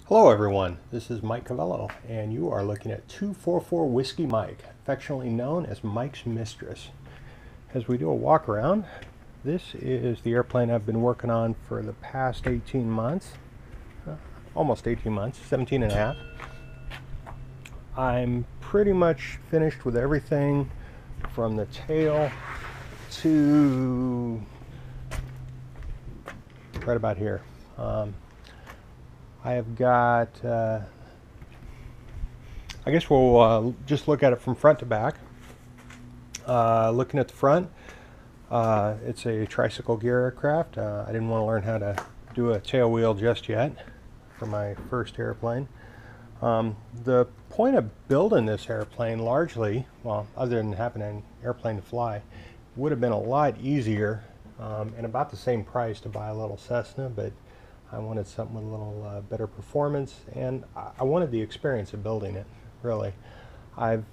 Hello everyone, this is Mike Cavello and you are looking at 244 Whiskey Mike, affectionately known as Mike's Mistress. As we do a walk around, this is the airplane I've been working on for the past 18 months, almost 18 months, 17 and a half. I'm pretty much finished with everything from the tail to right about here. I have got, I guess we'll just look at it from front to back. Looking at the front, it's a tricycle gear aircraft. I didn't want to learn how to do a tail wheel just yet for my first airplane. The point of building this airplane largely, well, other than having an airplane to fly, would have been a lot easier and about the same price to buy a little Cessna, but I wanted something with a little better performance, and I wanted the experience of building it, really. I've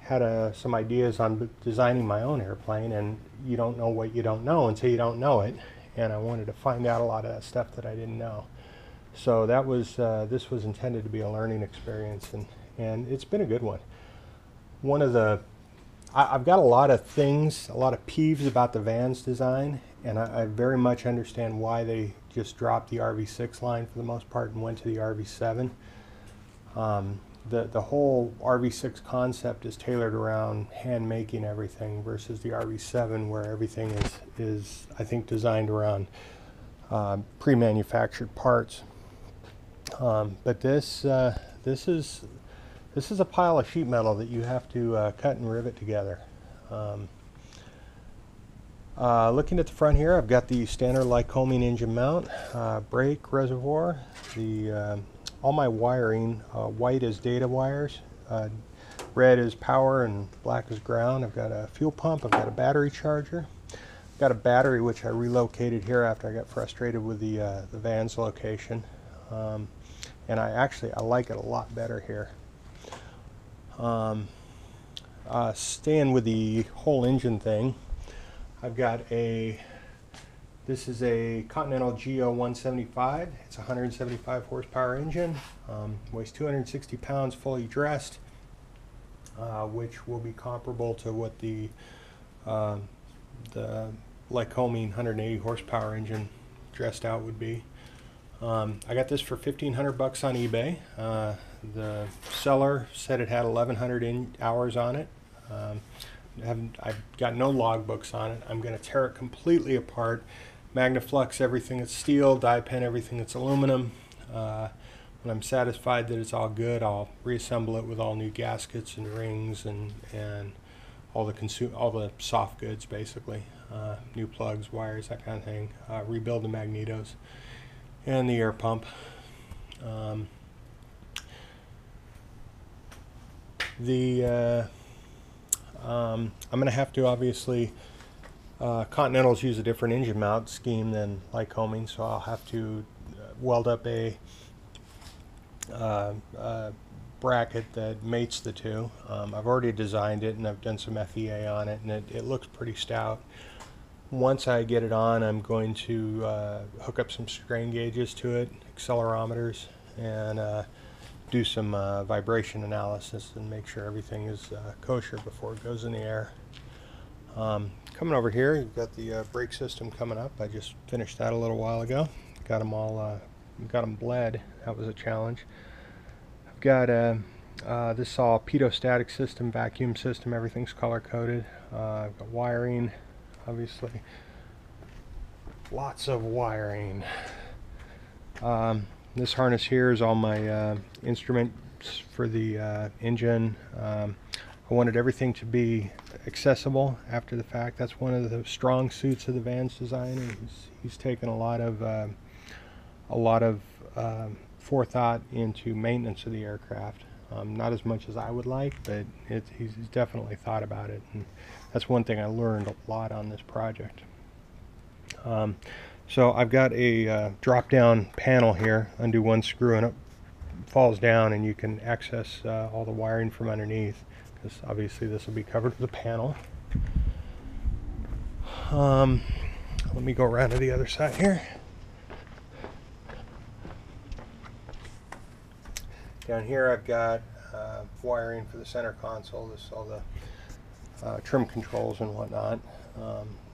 had some ideas on designing my own airplane, and you don't know what you don't know until you don't know it, and I wanted to find out a lot of that stuff that I didn't know. So that was, this was intended to be a learning experience, and it's been a good one. I've got a lot of things, a lot of peeves about the Vans design, and I very much understand why they just dropped the RV6 line for the most part and went to the RV7. The whole RV6 concept is tailored around hand making everything versus the RV7 where everything is I think designed around pre-manufactured parts. But this is a pile of sheet metal that you have to cut and rivet together. Looking at the front here, I've got the standard Lycoming engine mount, brake reservoir, all my wiring, white is data wires, red is power, and black is ground. I've got a fuel pump, I've got a battery charger, I've got a battery which I relocated here after I got frustrated with the Vans location, and I like it a lot better here. Staying with the whole engine thing, I've got this is a Continental GO 175. It's a 175 horsepower engine, weighs 260 pounds fully dressed, which will be comparable to what the Lycoming 180 horsepower engine dressed out would be. I got this for $1,500 on eBay. The seller said it had 1,100 hours on it. I've got no logbooks on it. I'm going to tear it completely apart, magnaflux everything that's steel, die pen everything that's aluminum. When I'm satisfied that it's all good, I'll reassemble it with all new gaskets and rings and all the soft goods basically, new plugs, wires, that kind of thing. Rebuild the magnetos and the air pump. I'm going to have to obviously, Continentals use a different engine mount scheme than Lycoming, so I'll have to weld up a bracket that mates the two. I've already designed it and I've done some FEA on it, and it looks pretty stout. Once I get it on, I'm going to hook up some strain gauges to it, accelerometers, and do some vibration analysis and make sure everything is kosher before it goes in the air. Coming over here, you've got the brake system coming up. I just finished that a little while ago. Got them all, got them bled. That was a challenge. I've got this all pitot-static system, vacuum system. Everything's color coded. I've got wiring, obviously. Lots of wiring. This harness here is all my instruments for the engine. I wanted everything to be accessible after the fact. That's one of the strong suits of the Vans design. He's taken a lot of forethought into maintenance of the aircraft. Not as much as I would like, but he's definitely thought about it, and that's one thing I learned a lot on this project. So I've got a drop-down panel here. Undo one screw and it falls down, and you can access all the wiring from underneath, because obviously this will be covered with a panel. Let me go around to the other side here. Down here I've got wiring for the center console. This is all the trim controls and whatnot.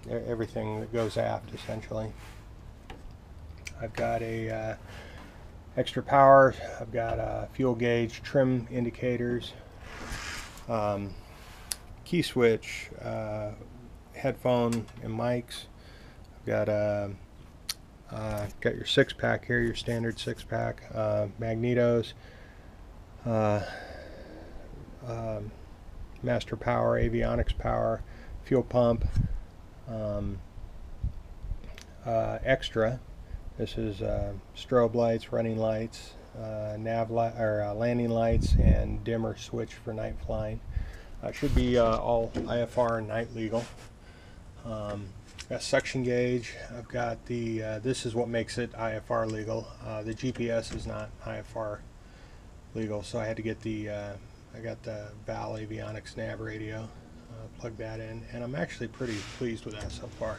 Everything that goes aft essentially. I've got a extra power. I've got a fuel gauge, trim indicators, key switch, headphone and mics. I've got got your 6-pack here, your standard 6-pack, magnetos, master power, avionics power, fuel pump, extra. This is strobe lights, running lights, nav light or landing lights, and dimmer switch for night flying. Should be all IFR and night legal. Got suction gauge. I've got the this is what makes it IFR legal. The GPS is not IFR legal, so I had to get the I got the Val Avionics nav radio. Plug that in, and I'm actually pretty pleased with that so far.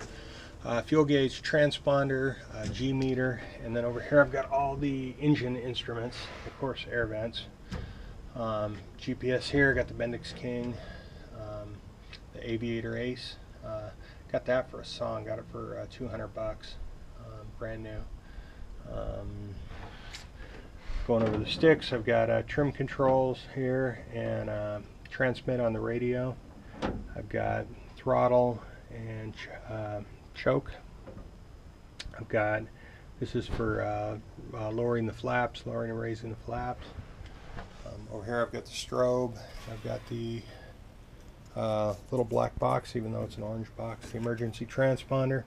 Fuel gauge, transponder, G meter, and then over here I've got all the engine instruments, of course air vents. GPS here, got the Bendix King, the Aviator Ace. Got that for a song, got it for 200 bucks, brand new. Going over the sticks, I've got trim controls here and transmit on the radio. I've got throttle and choke. I've got, this is for lowering the flaps, lowering and raising the flaps. Over here I've got the strobe. I've got the little black box, even though it's an orange box, the emergency transponder.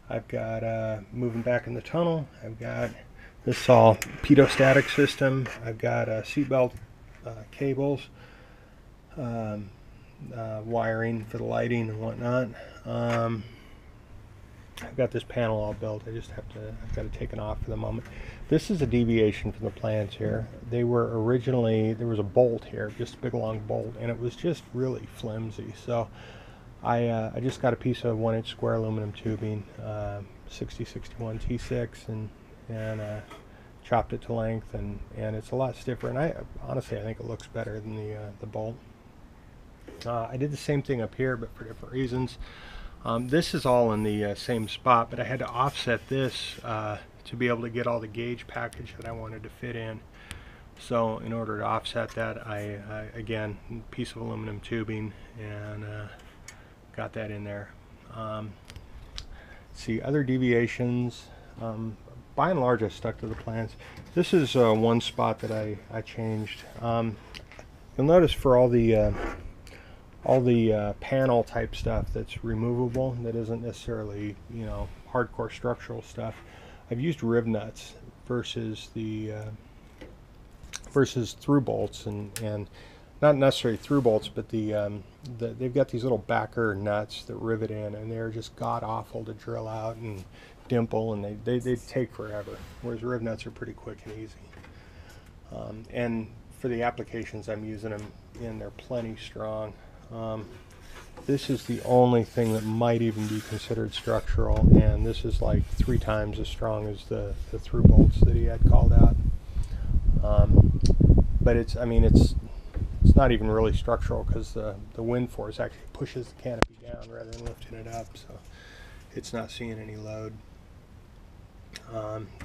I've got moving back in the tunnel. I've got this all pedostatic system. I've got seatbelt cables, wiring for the lighting and whatnot. I've got this panel all built. I've got to take it off for the moment. This is a deviation from the plans here. They were originally, there was a bolt here, just a big long bolt, and it was just really flimsy. So I just got a piece of 1-inch square aluminum tubing, 6061 T6, and chopped it to length, and it's a lot stiffer. And honestly, I think it looks better than the bolt. I did the same thing up here, but for different reasons. This is all in the same spot, but I had to offset this to be able to get all the gauge package that I wanted to fit in. So in order to offset that, I again, piece of aluminum tubing, and got that in there. See, other deviations, by and large I stuck to the plans. This is one spot that I changed. You'll notice for all the panel type stuff that's removable, that isn't necessarily, you know, hardcore structural stuff, I've used rib nuts versus the versus through bolts, and not necessarily through bolts, but they've got these little backer nuts that rivet in, and they're just god awful to drill out and dimple, and they take forever, whereas rib nuts are pretty quick and easy. And for the applications I'm using them in, they're plenty strong. This is the only thing that might even be considered structural, and this is like 3 times as strong as the through bolts that he had called out. But it's not even really structural, because the wind force actually pushes the canopy down rather than lifting it up, so it's not seeing any load.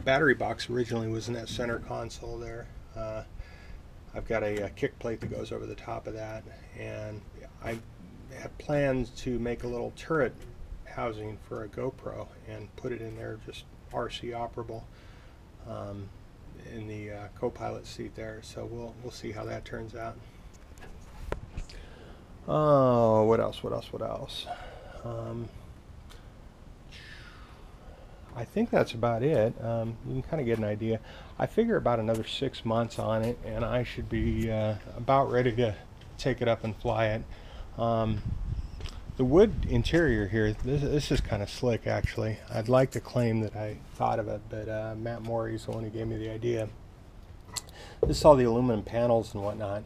Battery box originally was in that center console there. I've got a kick plate that goes over the top of that, and I had plans to make a little turret housing for a GoPro and put it in there, just RC operable, in the co-pilot seat there. So we'll see how that turns out. Oh, what else? I think that's about it. You can kind of get an idea. I figure about another 6 months on it, and I should be about ready to take it up and fly it. The wood interior here, this is kind of slick actually. I'd like to claim that I thought of it, but Matt Morey's the one who gave me the idea. This is all the aluminum panels and whatnot,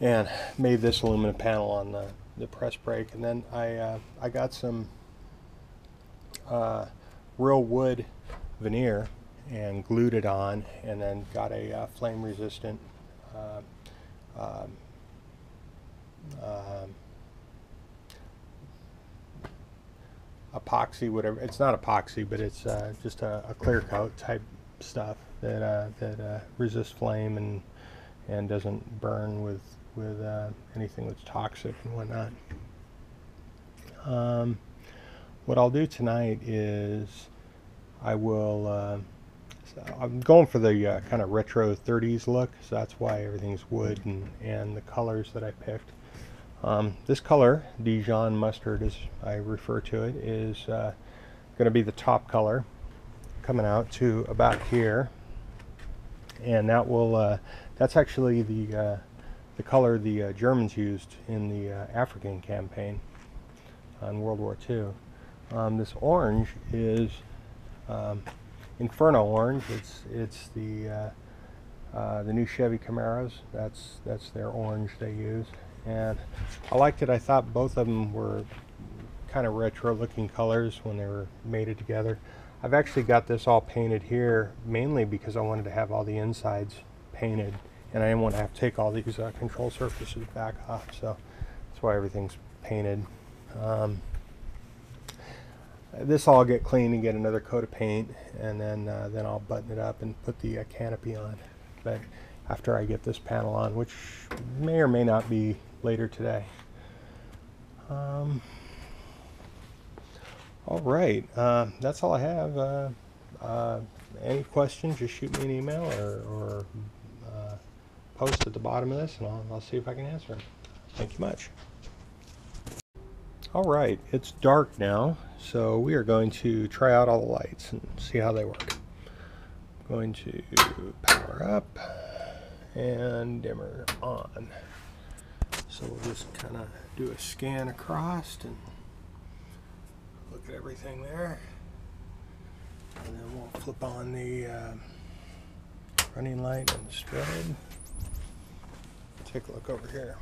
and made this aluminum panel on the press brake, and then I got some real wood veneer, and glued it on, and then got a flame resistant epoxy, whatever. It's not epoxy, but it's just a clear coat type stuff that resists flame and doesn't burn with anything that's toxic and whatnot. What I'll do tonight is I'm going for the kind of retro 30s look, so that's why everything's wood and the colors that I picked. This color, Dijon mustard as I refer to it, is going to be the top color, coming out to about here, and that will that's actually the color the Germans used in the African campaign in World War II. This orange is Inferno orange. It's the new Chevy Camaros. That's their orange they use, and I liked it. I thought both of them were kind of retro looking colors when they were mated together. I've actually got this all painted here mainly because I wanted to have all the insides painted, and I didn't want to have to take all these control surfaces back off, so that's why everything's painted. This I'll get clean and get another coat of paint, and then I'll button it up and put the canopy on. But after I get this panel on, which may or may not be later today. All right, that's all I have. Any questions, just shoot me an email or post at the bottom of this, and I'll see if I can answer them. Thank you much. All right, it's dark now, so we are going to try out all the lights and see how they work. I'm going to power up and dimmer on. So we'll just kind of do a scan across and look at everything there, and then we'll flip on the running light and the strobe. Take a look over here,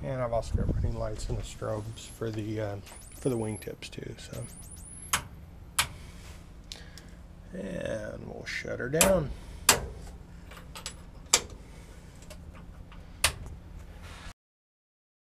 and I've also got running lights and the strobes for the wingtips too. So, and we'll shut her down.